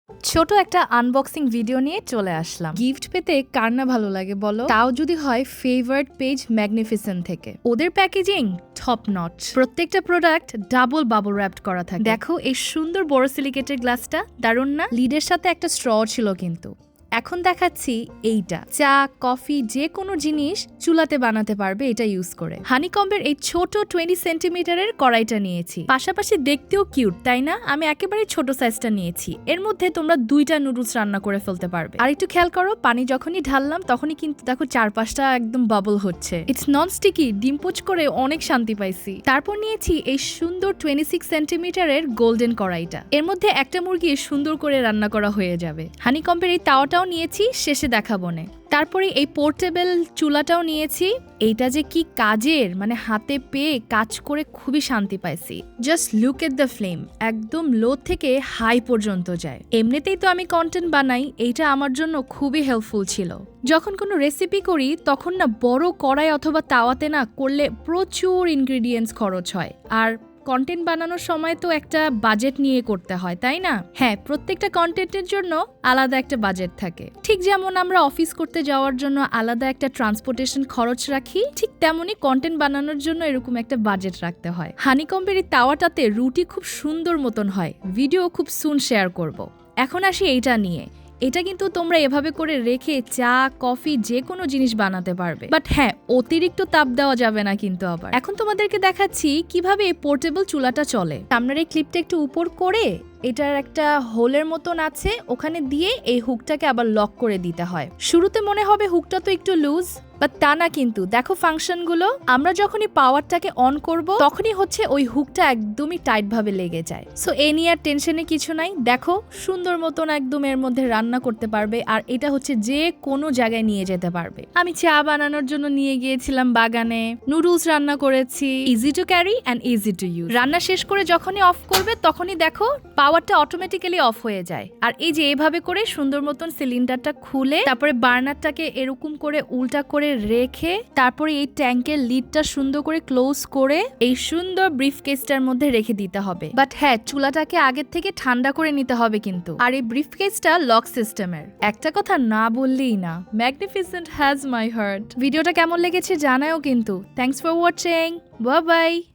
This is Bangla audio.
ছোট একটা আনবক্সিং ভিডিও নিয়ে চলে আসলাম। গিফট পেতে কার না ভালো লাগে বলো, তাও যদি হয় ফেভারিট পেজ ম্যাগনিফিসেন্ট থেকে। ওদের প্যাকেজিং টপ নচ, প্রত্যেকটা প্রোডাক্ট ডাবল বাবল র্যাপড করা থাকে। দেখো এই সুন্দর বোরোসিলিকেটের গ্লাসটা, দারুণ না? লিডের সাথে একটা স্ট্র ছিল কিন্তু। এখন দেখাচ্ছি এইটা, চা কফি যে কোনো জিনিস চুলাতে বানাতে পারবে এটা ইউজ করে। হানিকম্বের এই ছোট 20 সেন্টিমিটারের কড়াইটা নিয়েছি, পাশাপাশি দেখতেও কিউট তাই না? আমি একেবারে ছোট সাইজটা নিয়েছি, এর মধ্যে তোমরা 2টা নুডলস রান্না করে ফেলতে পারবে। আর একটু খেয়াল করো, পানি যখনই ঢাললাম তখনই কিন্তু দেখো চারপাশটা একদম বাবল হচ্ছে। ইটস নন স্টিকি, ডিমপোচ করে অনেক শান্তি পাইছি। তারপর নিয়েছি এই সুন্দর 26 সেন্টিমিটারের গোল্ডেন কড়াইটা, এর মধ্যে একটা মুরগি সুন্দর করে রান্না করা হয়ে যাবে। হানিকম্বের এই তাওয়াটাও নিয়েছি, শেষে দেখাবো না। তারপরে এই পোর্টেবল চুলাটাও নিয়েছি, এইটা যে কি কাজের, মানে হাতে পেয়ে কাজ করে খুবই শান্তি পাইছি। Just look at the flame, একদম লো থেকে হাই পর্যন্ত যায়। এমনিতেই তো আমি কন্টেন্ট বানাই, এইটা আমার জন্য খুবই হেল্পফুল ছিল। যখন কোনো রেসিপি করি তখন না বড় কড়াই অথবা তাওয়াতে না করলে প্রচুর ইনগ্রিডিয়েন্টস খরচ হয়, আর কন্টেন্ট বানানোর সময় তো একটা বাজেট নিয়ে করতে হয় তাই না? হ্যাঁ, প্রত্যেকটা কন্টেন্টের জন্য আলাদা একটা বাজেট থাকে। ঠিক যেমন আমরা অফিস করতে যাওয়ার জন্য আলাদা একটা ট্রান্সপোর্টেশন খরচ রাখি, ঠিক তেমনই কন্টেন্ট বানানোর জন্য এরকম একটা বাজেট রাখতে হয়। হানিকম্বের এই তাওয়াটাতে রুটি খুব সুন্দর মতন হয়, ভিডিও খুব সুন শেয়ার করব। এখন আসি এইটা নিয়ে। এটা কিন্তু তোমরা এভাবে করে রেখে চা কফি যে কোনো জিনিস বানাতে পারবে, বাট হ্যাঁ অতিরিক্ত তাপ দেওয়া যাবে না কিন্তু। আবার এখন তোমাদেরকে দেখাচ্ছি কিভাবে এই পোর্টেবল চুলাটা চলে। সামনের এই ক্লিপটা একটু উপর করে এটার একটা হোলের মতন আছে, ওখানে দিয়ে এই হুকটাকে আবার লক করে দিতে হয়। শুরুতে মনে হবে হুকটা তো একটু লুজ, বাট তা না কিন্তু। দেখো ফাংশনগুলো, আমরা যখনই পাওয়ারটাকে অন করব তখনই হচ্ছে ওই হুকটা একদমই টাইট ভাবে লেগে যায়। সো এ নিয়ে আর টেনশনে কিছু নাই। দেখো সুন্দর মতন একদম এর মধ্যে রান্না করতে পারবে, আর এটা হচ্ছে যে কোনো জায়গায় নিয়ে যেতে পারবে। আমি চা বানানোর জন্য নিয়ে গিয়েছিলাম বাগানে, নুডলস রান্না করেছি। Easy to carry and easy to use. রান্না শেষ করে যখনই অফ করবে তখনই দেখো পাওয়ারটা অটোমেটিক্যালি অফ হয়ে যায়। আর এই যে এভাবে করে সুন্দর মতন সিলিন্ডারটা খুলে তারপরে বার্নারটাকে এরকম করে উল্টা করে রেখে তারপরে এই ট্যাঙ্কের লিডটা সুন্দর করে ক্লোজ করে এই সুন্দর ব্রিফ কেসটার মধ্যে রেখে দিতে হবে। বাট হ্যাঁ, চুলাটাকে আগের থেকে ঠান্ডা করে নিতে হবে কিন্তু। আর এই ব্রিফ কেসটা লক সিস্টেমের। একটা কথা না বললেই না, ম্যাগনিফিসেন্ট হ্যাজ মাই হার্ট। ভিডিওটা কেমন লেগেছে জানাও কিন্তু। Thanks for watching, bye bye.